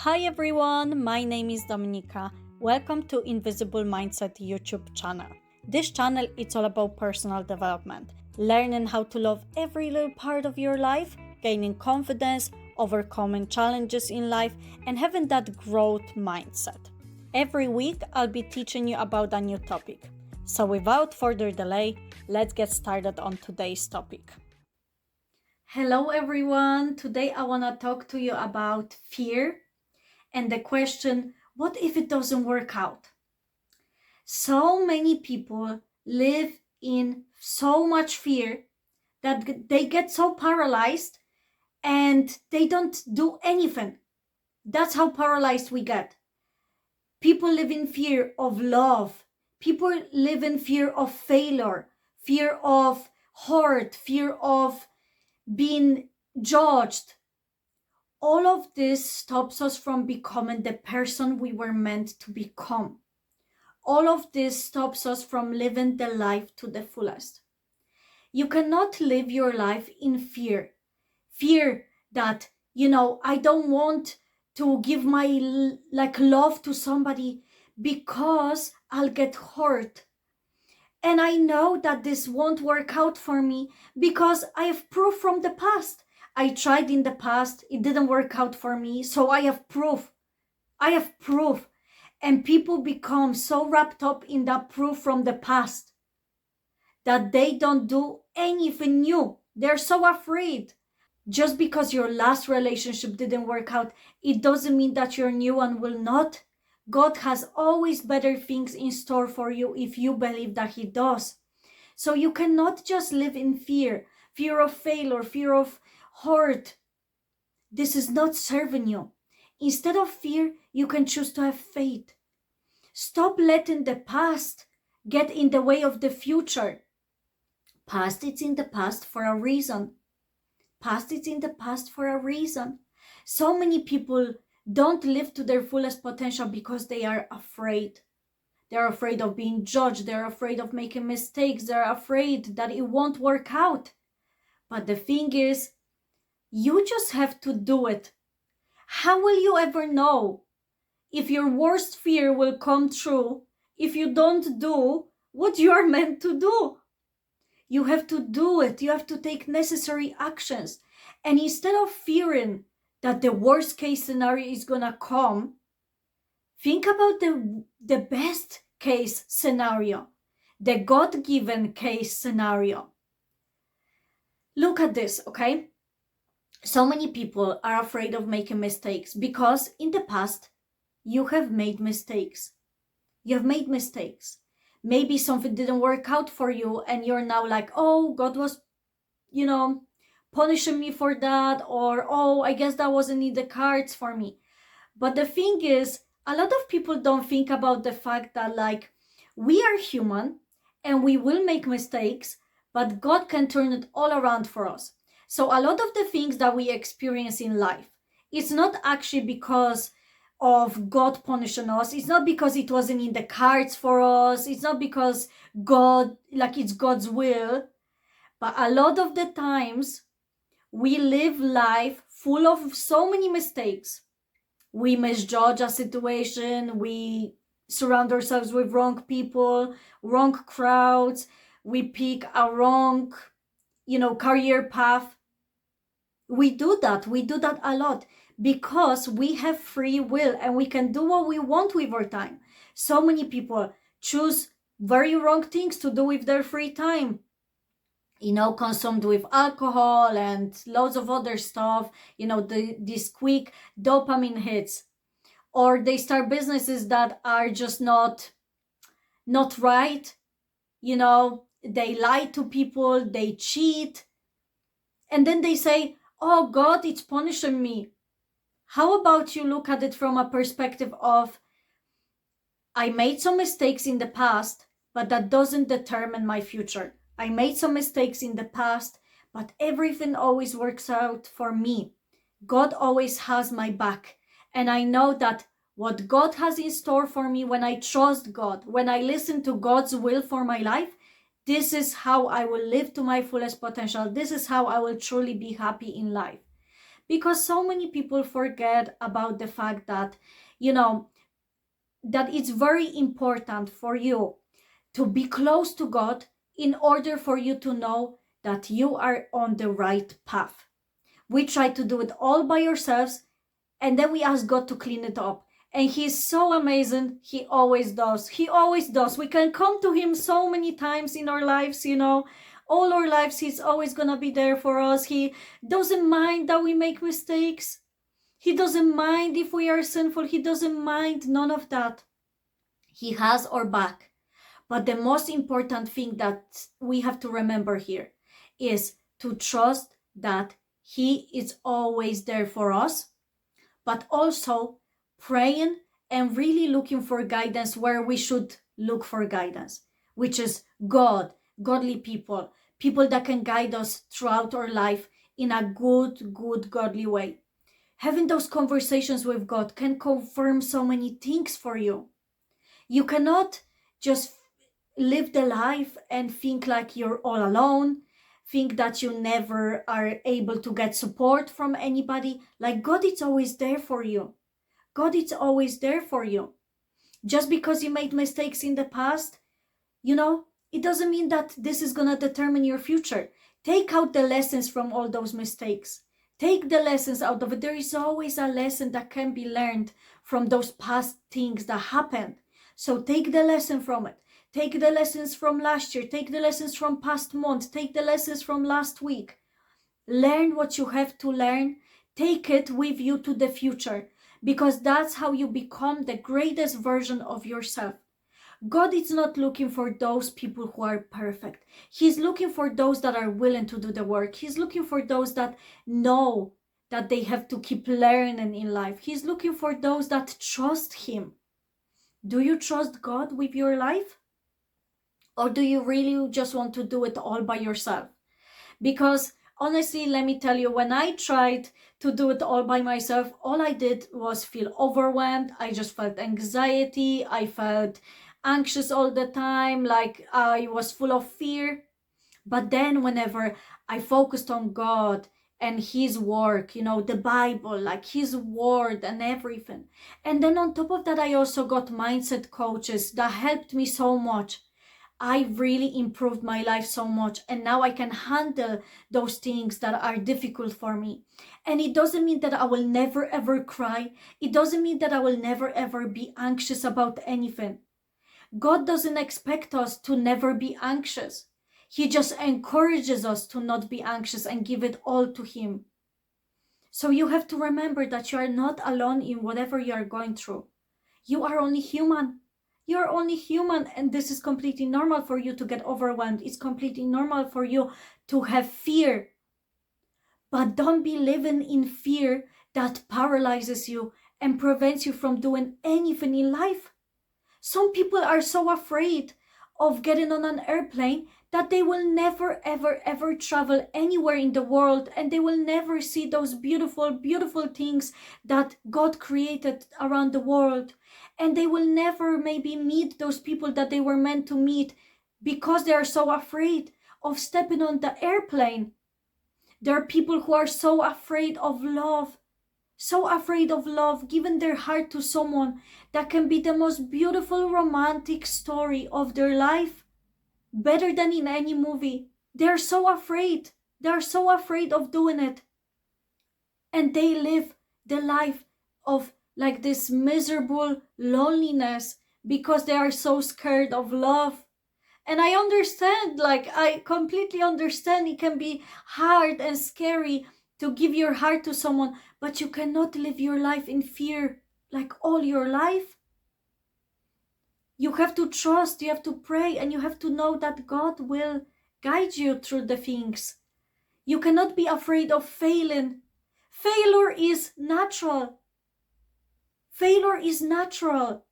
Hi everyone, my name is Dominika. Welcome to Invisible Mindset YouTube channel. This channel is all about personal development, learning how to love every little part of your life, gaining confidence, overcoming challenges in life, and having that growth mindset. Every week, I'll be teaching you about a new topic. So without further delay, let's get started on today's topic. Hello everyone, today I want to talk to you about fear and the question, what if it doesn't work out? So many people live in so much fear that they get so paralyzed and they don't do anything. That's how paralyzed we get. People live in fear of love. People live in fear of failure, fear of hurt, fear of being judged. All of this stops us from becoming the person we were meant to become. All of this stops us from living the life to the fullest. You cannot live your life in fear. Fear that, I don't want to give my love to somebody because I'll get hurt. And I know that this won't work out for me because I have proof from the past. I tried in the past, it didn't work out for me, so I have proof. I have proof. And people become so wrapped up in that proof from the past that they don't do anything new. They're so afraid. Just because your last relationship didn't work out, it doesn't mean that your new one will not. God has always better things in store for you if you believe that He does. So you cannot just live in fear of failure, fear of hurt. This is not serving you. Instead of fear, you can choose to have faith. Stop letting the past get in the way of the future. Past is in the past for a reason. Past is in the past for a reason. So many people don't live to their fullest potential because they are afraid. They're afraid of being judged. They're afraid of making mistakes. They're afraid that it won't work out. But the thing is, you just have to do it. How will you ever know if your worst fear will come true if you don't do what you are meant to do? You have to do it. You have to take necessary actions. And instead of fearing that the worst case scenario is gonna come, think about the best case scenario, the God-given case scenario. Look at this, okay? So many people are afraid of making mistakes because in the past, you have made mistakes. You have made mistakes. Maybe something didn't work out for you and you're now like, oh, God was, punishing me for that, or, oh, I guess that wasn't in the cards for me. But the thing is, a lot of people don't think about the fact that, we are human and we will make mistakes, but God can turn it all around for us. So a lot of the things that we experience in life, it's not actually because of God punishing us. It's not because it wasn't in the cards for us. It's not because it's God's will. But a lot of the times, we live life full of so many mistakes. We misjudge a situation. We surround ourselves with wrong people, wrong crowds. We pick a wrong, career path. We do that. We do that a lot because we have free will and we can do what we want with our time. So many people choose very wrong things to do with their free time. Consumed with alcohol and loads of other stuff, these quick dopamine hits. Or they start businesses that are just not right. They lie to people, they cheat. And then they say, oh, God, it's punishing me. How about you look at it from a perspective of, I made some mistakes in the past, but that doesn't determine my future. I made some mistakes in the past, but everything always works out for me. God always has my back. And I know that what God has in store for me, when I trust God, when I listen to God's will for my life, this is how I will live to my fullest potential. This is how I will truly be happy in life. Because so many people forget about the fact that, you know, that it's very important for you to be close to God in order for you to know that you are on the right path. We try to do it all by ourselves, and then we ask God to clean it up. And He's so amazing. He always does. He always does. We can come to Him so many times in our lives, all our lives. He's always gonna be there for us. He doesn't mind that we make mistakes. He doesn't mind if we are sinful. He doesn't mind none of that. He has our back. But the most important thing that we have to remember here is to trust that He is always there for us, but also praying and really looking for guidance where we should look for guidance, which is God, godly people, people that can guide us throughout our life in a good, godly way. Having those conversations with God can confirm so many things for you. You cannot just live the life and think like you're all alone, think that you never are able to get support from anybody. Like, God is always there for you. God is always there for you. Just because you made mistakes in the past, it doesn't mean that this is gonna determine your future. Take out the lessons from all those mistakes. Take the lessons out of it. There is always a lesson that can be learned from those past things that happened. So take the lesson from it. Take the lessons from last year. Take the lessons from past month. Take the lessons from last week. Learn what you have to learn. Take it with you to the future, because that's how you become the greatest version of yourself. God is not looking for those people who are perfect. He's looking for those that are willing to do the work. He's looking for those that know that they have to keep learning in life. He's looking for those that trust Him. Do you trust God with your life? Or do you really just want to do it all by yourself? Because honestly, let me tell you, when I tried to do it all by myself, all I did was feel overwhelmed. I just felt anxiety. I felt anxious all the time, like I was full of fear. But then whenever I focused on God and His work, the Bible, like His word and everything. And then on top of that, I also got mindset coaches that helped me so much. I really improved my life so much, and now I can handle those things that are difficult for me. And it doesn't mean that I will never ever cry. It doesn't mean that I will never ever be anxious about anything. God doesn't expect us to never be anxious. He just encourages us to not be anxious and give it all to Him. So you have to remember that you are not alone in whatever you are going through. You are only human. You're only human, and this is completely normal for you to get overwhelmed. It's completely normal for you to have fear. But don't be living in fear that paralyzes you and prevents you from doing anything in life. Some people are so afraid of getting on an airplane that they will never, ever, ever travel anywhere in the world, and they will never see those beautiful, beautiful things that God created around the world. And they will never maybe meet those people that they were meant to meet because they are so afraid of stepping on the airplane. There are people who are so afraid of love, giving their heart to someone that can be the most beautiful romantic story of their life, better than in any movie. They're so afraid. They're so afraid of doing it. And they live the life of like this miserable loneliness because they are so scared of love. And I understand, I completely understand it can be hard and scary to give your heart to someone, but you cannot live your life in fear like all your life. You have to trust, you have to pray, and you have to know that God will guide you through the things. You cannot be afraid of failing. Failure is natural. Failure is natural.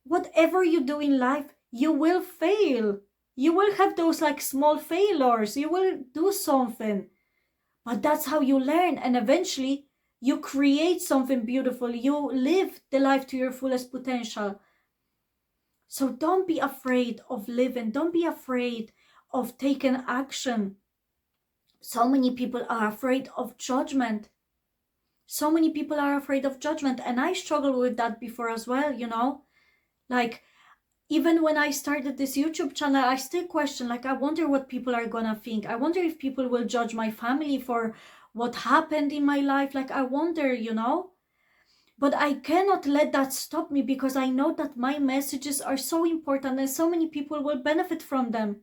Whatever you do in life, you will fail. You will have those small failures. You will do something. But that's how you learn, and eventually you create something beautiful. You live the life to your fullest potential. So don't be afraid of living. Don't be afraid of taking action. So many people are afraid of judgment. So many people are afraid of judgment, and I struggled with that before as well, Like, even when I started this YouTube channel, I still question, like, I wonder what people are gonna think. I wonder if people will judge my family for what happened in my life. Like, I wonder, But I cannot let that stop me, because I know that my messages are so important and so many people will benefit from them.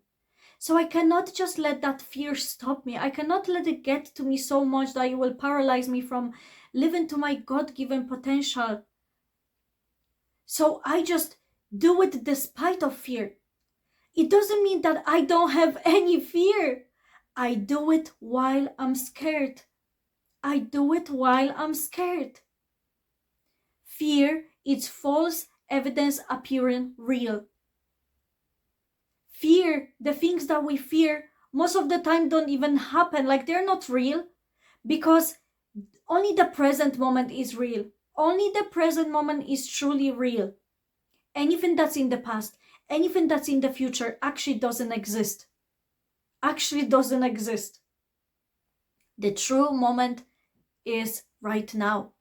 So I cannot just let that fear stop me. I cannot let it get to me so much that it will paralyze me from living to my God-given potential. So I just do it despite of fear. It doesn't mean that I don't have any fear. I do it while I'm scared. I do it while I'm scared. Fear is false evidence appearing real. Fear, the things that we fear, most of the time don't even happen. Like, they're not real, because only the present moment is real. Only the present moment is truly real. Anything that's in the past, anything that's in the future actually doesn't exist. Actually doesn't exist. The true moment is right now.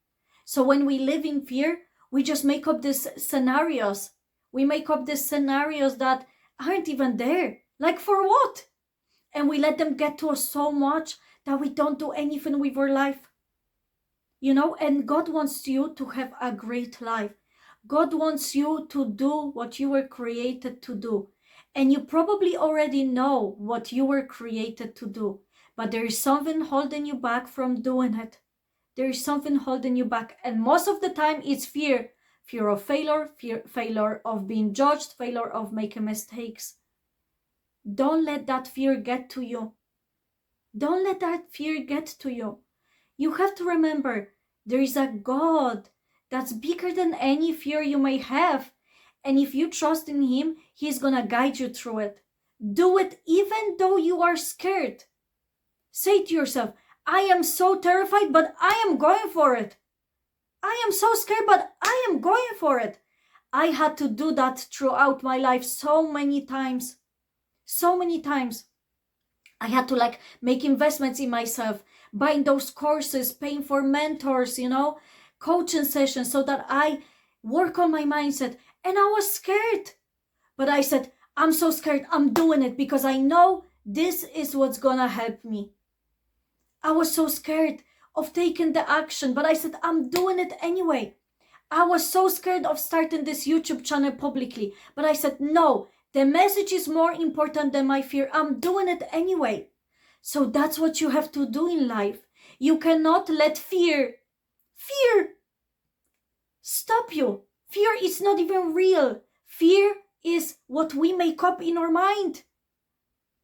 So when we live in fear, we just make up these scenarios. We make up these scenarios that aren't even there. Like, for what? And we let them get to us so much that we don't do anything with our life. And God wants you to have a great life. God wants you to do what you were created to do. And you probably already know what you were created to do. But there is something holding you back from doing it. There is something holding you back. And most of the time it's fear. Fear of failure, failure of being judged, failure of making mistakes. Don't let that fear get to you. Don't let that fear get to you. You have to remember, there is a God that's bigger than any fear you may have. And if you trust in Him, He's gonna guide you through it. Do it even though you are scared. Say to yourself, I am so terrified, but I am going for it. I am so scared, but I am going for it. I had to do that throughout my life so many times. So many times. I had to make investments in myself, buying those courses, paying for mentors, coaching sessions, so that I work on my mindset. And I was scared. But I said, I'm so scared. I'm doing it because I know this is what's gonna help me. I was so scared of taking the action, but I said, I'm doing it anyway. I was so scared of starting this YouTube channel publicly, but I said, no, the message is more important than my fear. I'm doing it anyway. So that's what you have to do in life. You cannot let fear stop you. Fear is not even real. Fear is what we make up in our mind.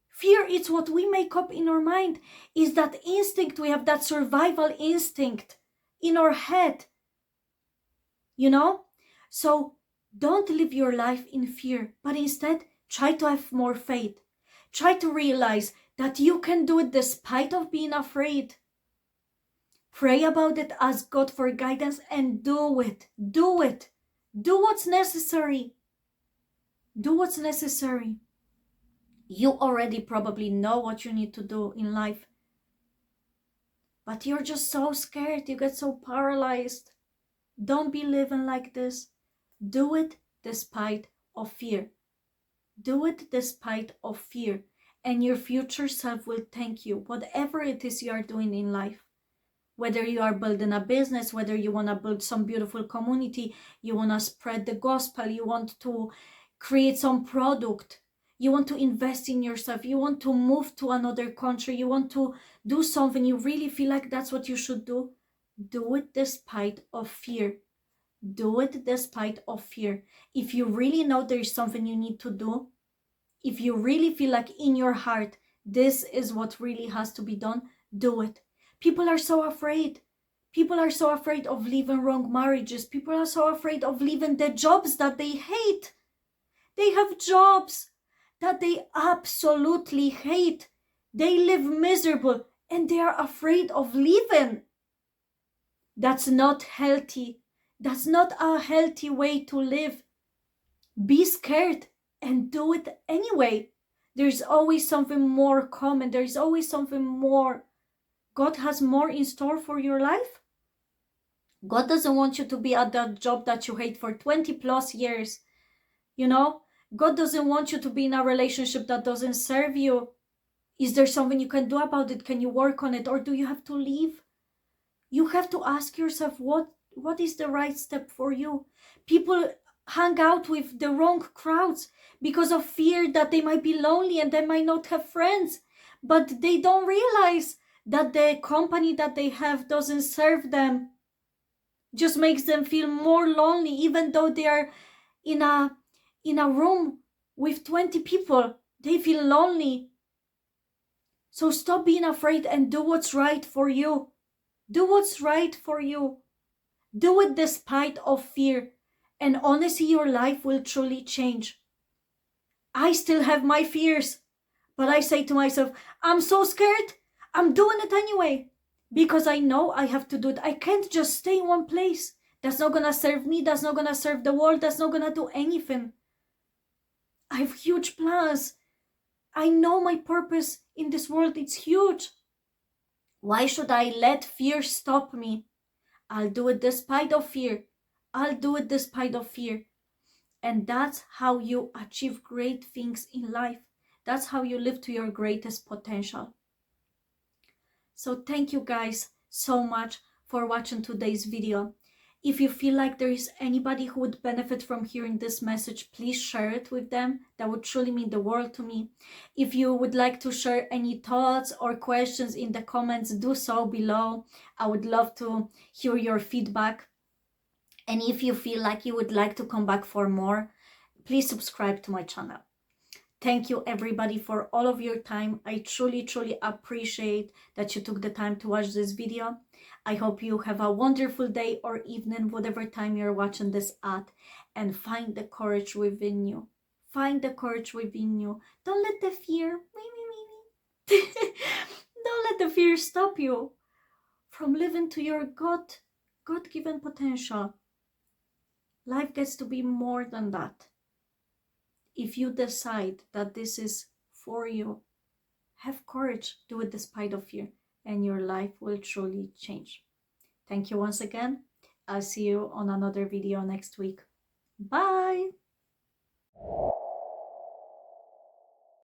Fear is what we make up in our mind. Is that instinct we have, that survival instinct in our head. So don't live your life in fear, but instead try to have more faith. Try to realize that you can do it despite of being afraid. Pray about it, ask God for guidance, and do it. Do it. Do what's necessary. Do what's necessary. You already probably know what you need to do in life, but you're just so scared. You get so paralyzed. Don't be living like this. Do it despite of fear. Do it despite of fear, and your future self will thank you, whatever it is you are doing in life. Whether you are building a business, whether you want to build some beautiful community, you want to spread the gospel, you want to create some product, you want to invest in yourself, you want to move to another country, you want to do something, you really feel like that's what you should do, do it despite of fear. Do it despite of fear. If you really know there is something you need to do, if you really feel like in your heart this is what really has to be done, do it. People are so afraid. People are so afraid of leaving wrong marriages. People are so afraid of leaving the jobs that they hate. They have jobs that they absolutely hate. They live miserable and they are afraid of leaving. That's not healthy. That's not a healthy way to live. Be scared and do it anyway. There's always something more coming. There's always something more. God has more in store for your life. God doesn't want you to be at that job that you hate for 20 plus years. You know, God doesn't want you to be in a relationship that doesn't serve you. Is there something you can do about it? Can you work on it? Or do you have to leave? You have to ask yourself what is the right step for you. People hang out with the wrong crowds because of fear that they might be lonely and they might not have friends, but they don't realize that the company that they have doesn't serve them, just makes them feel more lonely, even though they are in a room with 20 people. They feel lonely. So stop being afraid and do what's right for you. Do what's right for you. Do it despite of fear, and honestly, your life will truly change. I still have my fears, but I say to myself, I'm so scared. I'm doing it anyway because I know I have to do it. I can't just stay in one place. That's not gonna serve me. That's not gonna serve the world. That's not gonna do anything. I have huge plans. I know my purpose in this world. It's huge. Why should I let fear stop me? I'll do it despite of fear. I'll do it despite of fear. And that's how you achieve great things in life. That's how you live to your greatest potential. So thank you guys so much for watching today's video. If you feel like there is anybody who would benefit from hearing this message, please share it with them. That would truly mean the world to me. If you would like to share any thoughts or questions in the comments, do so below. I would love to hear your feedback. And if you feel like you would like to come back for more, please subscribe to my channel. Thank you everybody for all of your time. I truly appreciate that you took the time to watch this video. I hope you have a wonderful day or evening, whatever time you're watching this at, and find the courage within you. Find the courage within you. Don't let the fear, don't let the fear stop you from living to your God-given potential. Life gets to be more than that. If you decide that this is for you, have courage, do it despite of fear, and your life will truly change. Thank you once again. I'll see you on another video next week. Bye!